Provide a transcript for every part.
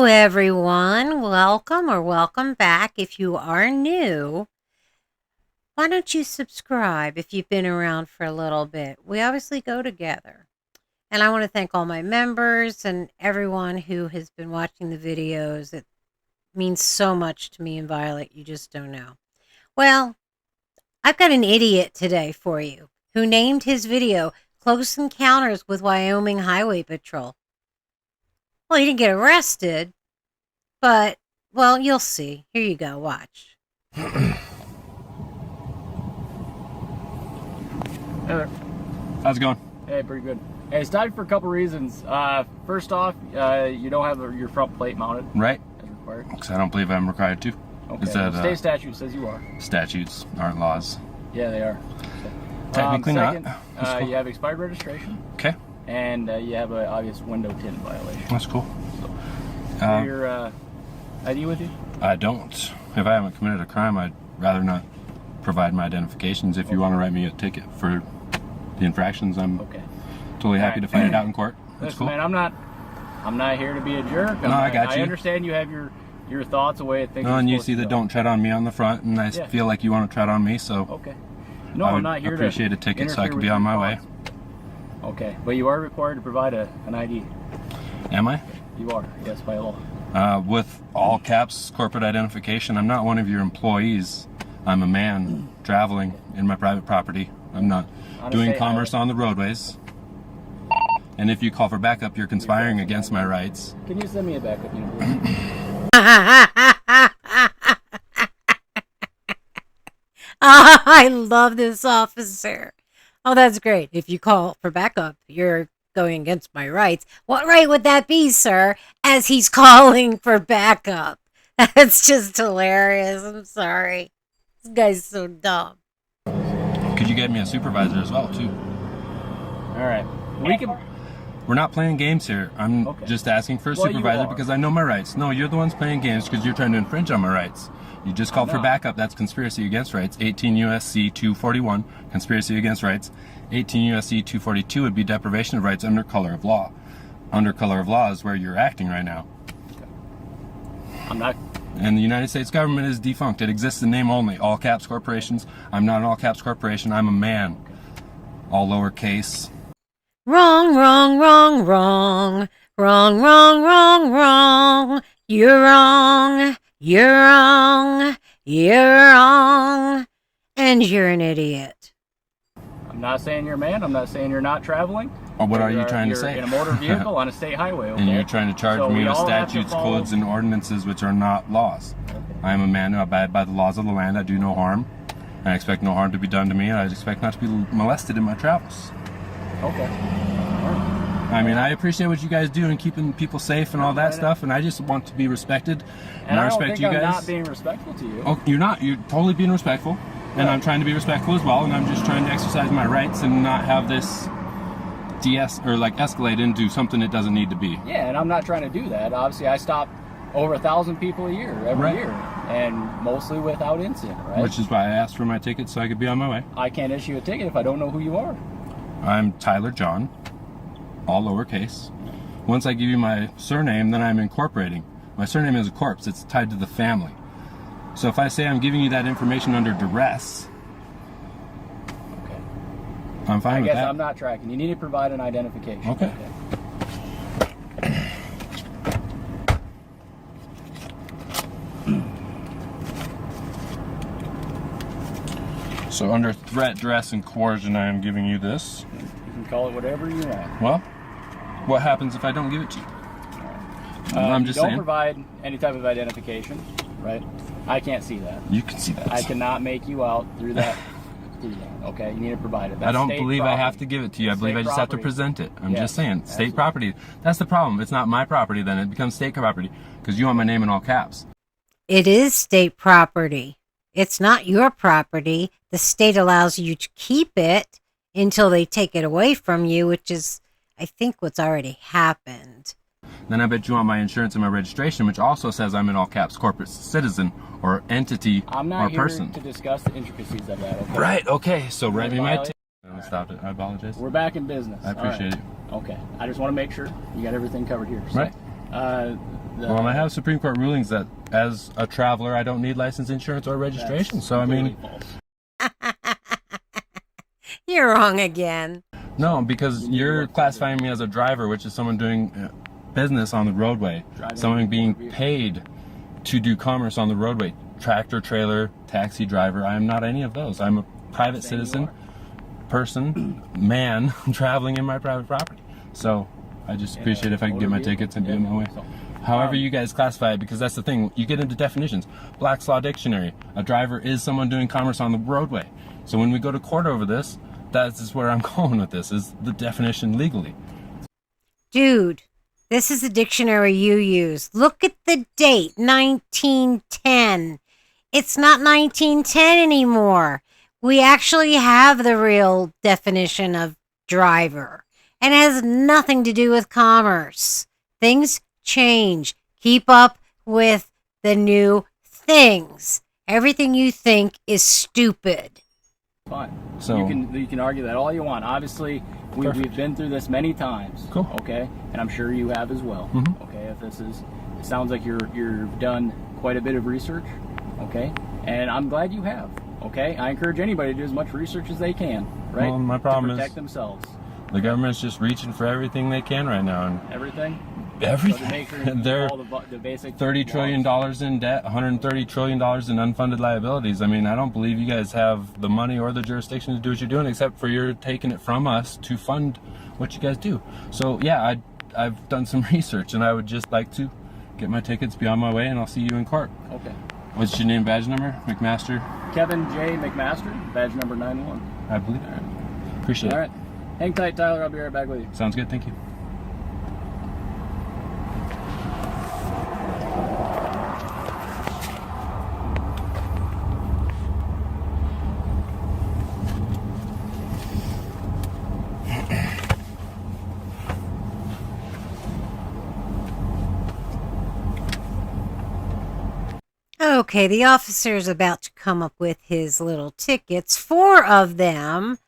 Hello, everyone. Welcome or welcome back. If you are new, why don't you subscribe if you've been around for a little bit? We obviously go together. And I want to thank all my members and everyone who has been watching the videos. It means so much to me and Violet. You just don't know. Well, I've got an idiot today for you who named his video Close Encounters with Wyoming Highway Patrol. Well, he didn't get arrested, but, well, you'll see. Here you go. Watch. Hey there. How's it going? Hey, pretty good. Hey, it's time for a couple reasons. First off, you don't have your front plate mounted. Right. As required. Because I don't believe I'm required to. Okay. Is that, state statute says you are. Statutes aren't laws. Yeah, they are. Technically second, not. Cool. You have expired registration. Okay. And you have an obvious window tint violation. That's cool. So, your ID with you? I don't. If I haven't committed a crime, I'd rather not provide my identifications. If you want to write me a ticket for the infractions, I'm totally happy to fight it out in court. That's Listen, cool. man, I'm not here to be a jerk. I got you. I understand you have your thoughts away at things. No, and you see that don't tread on me on the front, and I feel like you want to tread on me, so okay. No, I I'm not here to appreciate a ticket so I can be on my way. Okay, but you are required to provide an ID. Am I? You are, yes, by law. With all caps corporate identification, I'm not one of your employees. I'm a man traveling in my private property. I'm not doing commerce on the roadways. And if you call for backup, you're conspiring against my rights. Can you send me a backup unit? I love this officer. Oh, that's great. If you call for backup, you're going against my rights. What right would that be, sir, as he's calling for backup? That's just hilarious. I'm sorry. This guy's so dumb. Could you get me a supervisor as well, too? All right. We're not playing games here. I'm just asking for a supervisor because I know my rights. No, you're the ones playing games because you're trying to infringe on my rights. You just called for backup. That's conspiracy against rights. 18 U.S.C. 241, conspiracy against rights. 18 U.S.C. 242 would be deprivation of rights under color of law. Under color of law is where you're acting right now. I'm not. And the United States government is defunct. It exists in name only. All caps corporations. I'm not an all caps corporation. I'm a man. All lowercase. Wrong, wrong, wrong, wrong. Wrong, wrong, wrong, wrong. You're wrong. You're wrong. You're wrong. And you're an idiot. I'm not saying you're a man. I'm not saying you're not traveling. Or what are you trying to say? You're in a motor vehicle on a state highway. Okay? And you're trying to charge me with statutes, codes, and ordinances which are not laws. Okay. I am a man who abide by the laws of the land. I do no harm. I expect no harm to be done to me, and I expect not to be molested in my travels. Okay. I mean, I appreciate what you guys do in keeping people safe and all that stuff, and I just want to be respected. And I respect you guys. I'm not being respectful to you. Oh, you're not. You're totally being respectful. And I'm trying to be respectful as well, and I'm just trying to exercise my rights and not have this escalate into something it doesn't need to be. Yeah, and I'm not trying to do that. Obviously, I stop over 1,000 people a year, every year, and mostly without incident, right? Which is why I asked for my ticket so I could be on my way. I can't issue a ticket if I don't know who you are. I'm Tyler John, all lowercase. Once I give you my surname, then I'm incorporating. My surname is a corpse. It's tied to the family. So if I say I'm giving you that information under duress, I'm fine with that. I guess I'm not tracking. You need to provide an identification. Okay. So under threat, duress, and coercion, I am giving you this. You can call it whatever you want. Well, what happens if I don't give it to you? I'm just saying. Don't provide any type of identification, right? I can't see that. You can see that. I cannot make you out through that. Okay, you need to provide it. That's I don't believe I have to give it to you. I believe I just have to present it. I'm just saying, state property. That's the problem. It's not my property then. It becomes state property because you want my name in all caps. It is state property. It's not your property. The state allows you to keep it until they take it away from you, which is, I think, what's already happened. Then I bet you want my insurance and my registration, which also says I'm in all caps corporate citizen or entity or person. I'm not here to discuss the intricacies of that. Okay? Right. Okay. So write me my ticket. Stopped it. I apologize. We're back in business. I appreciate it. Okay. I just want to make sure you got everything covered here. So, right. Well, and I have Supreme Court rulings that as a traveler, I don't need license, insurance, or registration. So, I mean... You're wrong again. No, because you're classifying me as a driver, which is someone doing business on the roadway. Someone being paid to do commerce on the roadway. Tractor, trailer, taxi driver. I am not any of those. I'm a private citizen, person, man, traveling in my private property. So, I just appreciate if I can get my tickets and be on my way. However you guys classify it, because that's the thing. You get into definitions. Black's Law Dictionary. A driver is someone doing commerce on the roadway. So when we go to court over this, that's where I'm going with this, is the definition legally. Dude, this is the dictionary you use. Look at the date, 1910. It's not 1910 anymore. We actually have the real definition of driver. And it has nothing to do with commerce. Things change. Keep up with the new things. Everything you think is stupid. Fine. So you can argue that all you want. Obviously, we've been through this many times. Cool. Okay, and I'm sure you have as well. Okay, if it sounds like you've done quite a bit of research. Okay, and I'm glad you have. Okay, I encourage anybody to do as much research as they can. Right. Well, my problem to protect is themselves. The government's just reaching for everything they can right now, and everything. Everything. So they're the basic $30 trillion in debt, $130 trillion in unfunded liabilities. I mean, I don't believe you guys have the money or the jurisdiction to do what you're doing, except for you're taking it from us to fund what you guys do. So yeah, I've done some research, and I would just like to get my tickets, be on my way, and I'll see you in court. Okay. What's your name, badge number? McMaster? Kevin J. McMaster, badge number 91. I believe it. Appreciate it. All right. Hang tight, Tyler. I'll be right back with you. Sounds good. Thank you. Okay, the officer is about to come up with his little tickets. 4 of them.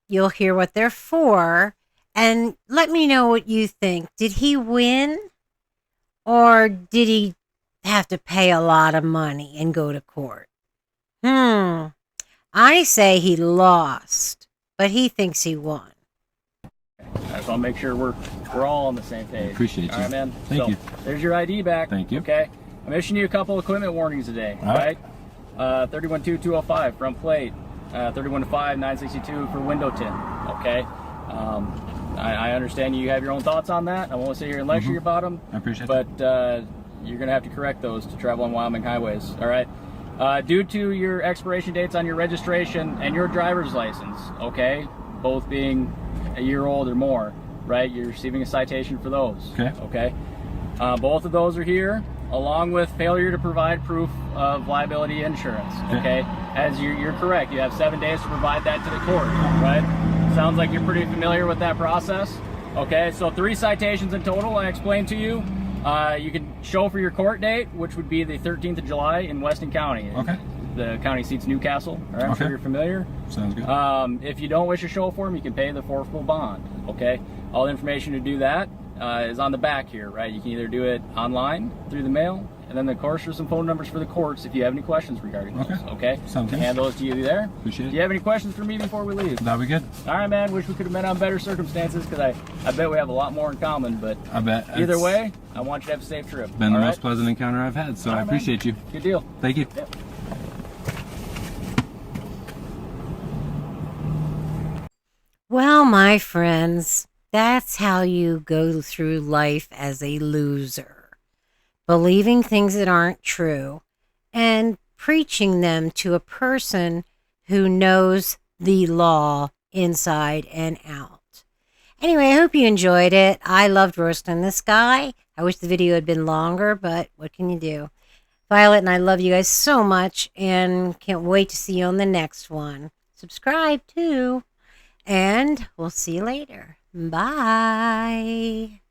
You'll hear what they're for. And let me know what you think. Did he win? Or did he have to pay a lot of money and go to court? I say he lost, but he thinks he won. So I'll make sure we're all on the same page. Appreciate you. All right, man. Thank you. There's your ID back. Thank you. Okay. I'm issuing you a couple equipment warnings today. All right. 312205 front plate. 315962 for window tint. Okay. I understand you have your own thoughts on that. I won't sit here and lecture you about them. I appreciate that. But you're going to have to correct those to travel on Wyoming highways. All right. Due to your expiration dates on your registration and your driver's license, okay, both being a year old or more, right, you're receiving a citation for those. Okay. Okay. Both of those are here, along with failure to provide proof of liability insurance. Okay. As you're correct, you have 7 days to provide that to the court, right? Sounds like you're pretty familiar with that process. Okay, so 3 citations in total I explained to you. You can show for your court date, which would be the 13th of July in Weston County. Okay. The county seat's Newcastle. All right, I'm sure you're familiar. Sounds good. If you don't wish to show for them, you can pay the forfeitable bond. Okay. All the information to do that is on the back here, right? You can either do it online through the mail, and then of course there's some phone numbers for the courts if you have any questions regarding those. Okay. Sounds good. Hand those to you there. Appreciate it. Do you have any questions for me before we leave? That'll be good. All right, man. Wish we could have met on better circumstances, because I bet we have a lot more in common. But I bet. Either way, I want you to have a safe trip. Been the most pleasant encounter I've had, so I appreciate you. Good deal. Thank you. Yep. Well, my friends, that's how you go through life as a loser. Believing things that aren't true and preaching them to a person who knows the law inside and out. Anyway, I hope you enjoyed it. I loved roasting this guy. I wish the video had been longer, but what can you do? Violet and I love you guys so much and can't wait to see you on the next one. Subscribe too. And we'll see you later. Bye.